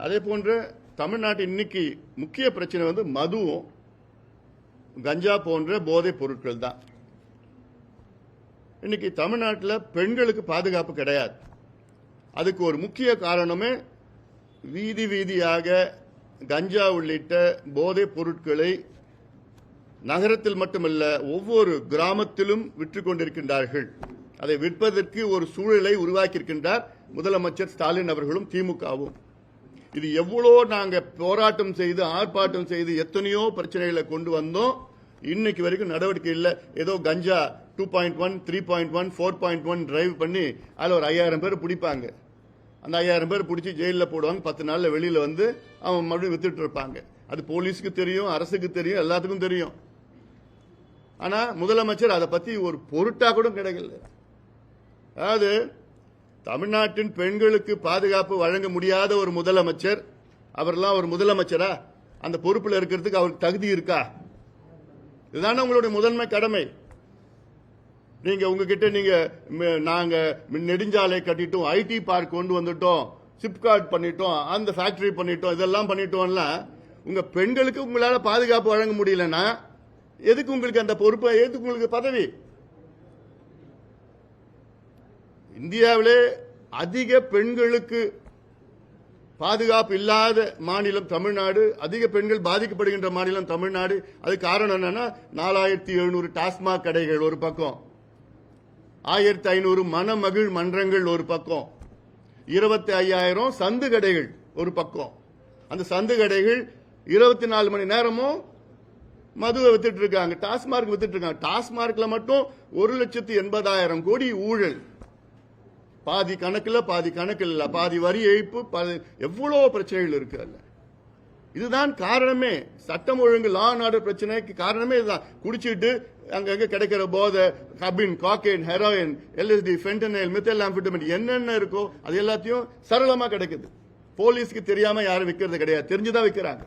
அதே போன்று தமிழ்நாட்டின் இன்னைக்கு முக்கிய பிரச்சனை வந்து மதுவும் கஞ்சா போன்ற போதைப் பொருட்கள் தான். இன்னைக்கு தமிழ்நாட்டில் பெண்களுக்கு பாதுகாப்பு கிடையாது. அதுக்கு ஒரு முக்கிய காரணமே வீதி வீதியாக கஞ்சா உள்ளிட்ட போதைப் பொருட்களை நகரத்தில் மட்டுமல்ல ஒவ்வொரு கிராமத்திலும் விற்றுக் கொண்டிருக்கின்றார்கள். அதை விற்பதற்கு ஒரு சூழலை உருவாக்கியிருக்கின்றார் முதலமைச்சர் ஸ்டாலின் அவர்களும் திமுகவும். இது எவ்வளோ நாங்க போராட்டம் செய்து ஆர்ப்பாட்டம் செய்து எத்தனையோ பிரச்சனைகளை கொண்டு வந்தோம். இன்னைக்கு வரைக்கும் நடவடிக்கை இல்லை. ஏதோ கஞ்சா 2.1, 3.1, 4.1 டிரைவ் பண்ணி அதில் ஒரு 5000 பேர் பிடிப்பாங்க. அந்த 5000 பேர் பிடிச்சி ஜெயிலில் போடுவாங்க. 10 நாள்ல வெளியில வந்து அவன் மறுபடியும் வித்துட்டு இருப்பாங்க. அது போலீஸுக்கு தெரியும், அரசுக்கு தெரியும், எல்லாத்துக்கும் தெரியும். ஆனா முதலமைச்சர் அதை பத்தி ஒரு பொருட்டா கூட கிடைக்கல. அதாவது தமிழ்நாட்டின் பெண்களுக்கு பாதுகாப்பு வழங்க முடியாத ஒரு முதலமைச்சர், அவரெல்லாம் ஒரு முதலமைச்சரா? அந்த பொறுப்பில் இருக்கிறதுக்கு அவருக்கு தகுதி இருக்கா? இதுதானே உங்களுடைய முதன்மை கடமை. நீங்க உங்ககிட்ட நாங்க நெடுஞ்சாலை கட்டிட்டோம், ஐடி பார்க் கொண்டு வந்துட்டோம், சிப்காட் பண்ணிட்டோம், அந்த ஃபேக்டரி பண்ணிட்டோம், இதெல்லாம் பண்ணிட்டோம்ல. உங்க பெண்களுக்கு உங்களால பாதுகாப்பு வழங்க முடியலன்னா எதுக்கு உங்களுக்கு அந்த பொறுப்பு? எதுக்கு உங்களுக்கு பதவி? இந்தியாவிலே அதிக பெண்களுக்கு பாதுகாப்பு இல்லாத மாநிலம் தமிழ்நாடு, அதிக பெண்கள் பாதிக்கப்படுகின்ற மாநிலம் தமிழ்நாடு. அது காரணம் என்னன்னா 4700 டாஸ்மாக் கடைகள் ஒரு பக்கம், 1500 மணமகிழ் மன்றங்கள் ஒரு பக்கம், 25,000 சந்து கடைகள் ஒரு பக்கம். அந்த சந்து கடைகள் 24 மணி நேரமும் மதுவை வித்துட்டு இருக்காங்க, டாஸ்மார்க் வித்துட்டு இருக்காங்க. டாஸ்மார்க்ல மட்டும் 1,80,000 கோடி ஊழல். பாதி கணக்கில் பாதி கணக்கில் இல்ல, பாதி வரி ஏய்ப்பு, எவ்வளவு பிரச்சனைகள் இருக்கு. அல்ல இதுதான் காரணமே. சட்டம் ஒழுங்கு, லா அண்ட் ஆர்டர் பிரச்சனைக்கு காரணமே இதுதான். குடிச்சிட்டு அங்கங்க கிடைக்கிற போதை, கபின், காக்கைன், ஹெரோயின், எல்எஸ்டி, ஃபென்டனைல், மெத்தலாம்பிட்டமின் என்னென்ன இருக்கோ அது எல்லாத்தையும் சரளமா கிடைக்குது. போலீஸ்க்கு தெரியாம யாரும் விற்கிறது கிடையாது, தெரிஞ்சுதான் விற்கிறாங்க.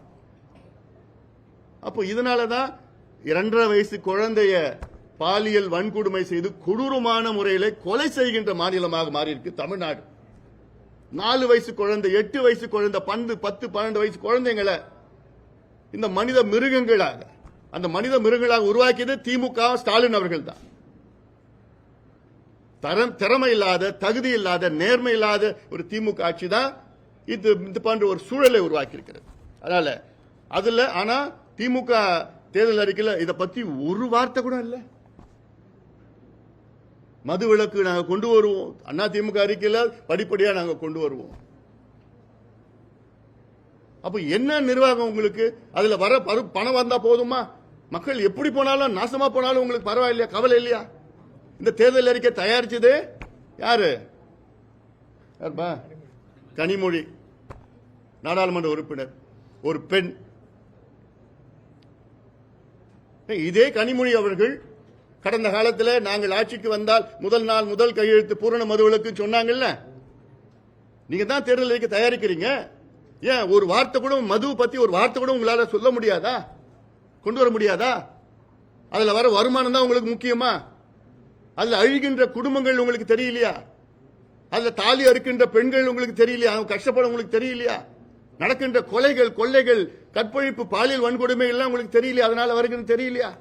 அப்போ இதனாலதான் 2.5 வயசு குழந்தைய பாலியல் வன்கொடுமை செய்து கொடூரமான முறையில் கொலை செய்கின்ற மாநிலமாக மாறி இருக்கு தமிழ்நாடு. 4 வயசு குழந்தை, 8 வயசு குழந்தை, 10, 12 வயசு குழந்தைங்களை இந்த மனித மிருகங்களாக, அந்த மனித மிருகங்களாக உருவாக்கியது திமுக ஸ்டாலின் அவர்கள் தான். திறமை இல்லாத, தகுதி இல்லாத, நேர்மை இல்லாத ஒரு திமுக ஆட்சி தான் இது போன்ற ஒரு சூழலை உருவாக்கி இருக்கிறது. அதனால அதுல ஆனா திமுக தேர்தல் அறிக்கையில் இதை பத்தி ஒரு வார்த்தை கூட இல்லை. மது விலக்கு நாங்க கொண்டு வருவோம், அண்ணா திமுக அறிக்கையில் படிப்படியா நாங்க கொண்டு வருவோம். அப்ப என்ன நிர்வாகம் உங்களுக்கு? அதுல வர பணம் வந்தா போதுமா? மக்கள் எப்படி போனாலும், நாசமா போனாலும் உங்களுக்கு பரவாயில்லையா? கவலை இல்லையா? இந்த தேர்தல் அறிக்கை தயாரிச்சது யாரு? கனிமொழி, நாடாளுமன்ற உறுப்பினர், ஒரு பெண். இதே கனிமொழி அவர்கள் கடந்த காலத்தில் நாங்கள் ஆட்சிக்கு வந்தால் முதல் நாள் முதல் கையெழுத்து பூரண மதுவிலக்கு சொன்னாங்கல்ல. நீங்க தான் தேர்தல் அறிக்கை தயாரிக்கிறீங்க. ஏன் ஒரு வார்த்தை கூட மது பத்தி ஒரு வார்த்தை கூட உங்களால சொல்ல முடியாதா? கொண்டு வர முடியாதா? அதுல வர வருமானம் தான் உங்களுக்கு முக்கியமா? அதுல அழுகின்ற குடும்பங்கள் உங்களுக்கு தெரியலையா? அதுல தாலி அறுக்கின்ற பெண்கள் உங்களுக்கு தெரியலையா? அவங்க கஷ்டப்பட உங்களுக்கு தெரியலையா? நடக்கின்ற கொலைகள், கொள்ளைகள், கற்பழிப்பு, பாலியல் வன்கொடுமை எல்லாம் உங்களுக்கு தெரியலையா? அதனால வருகிறது தெரியலையா?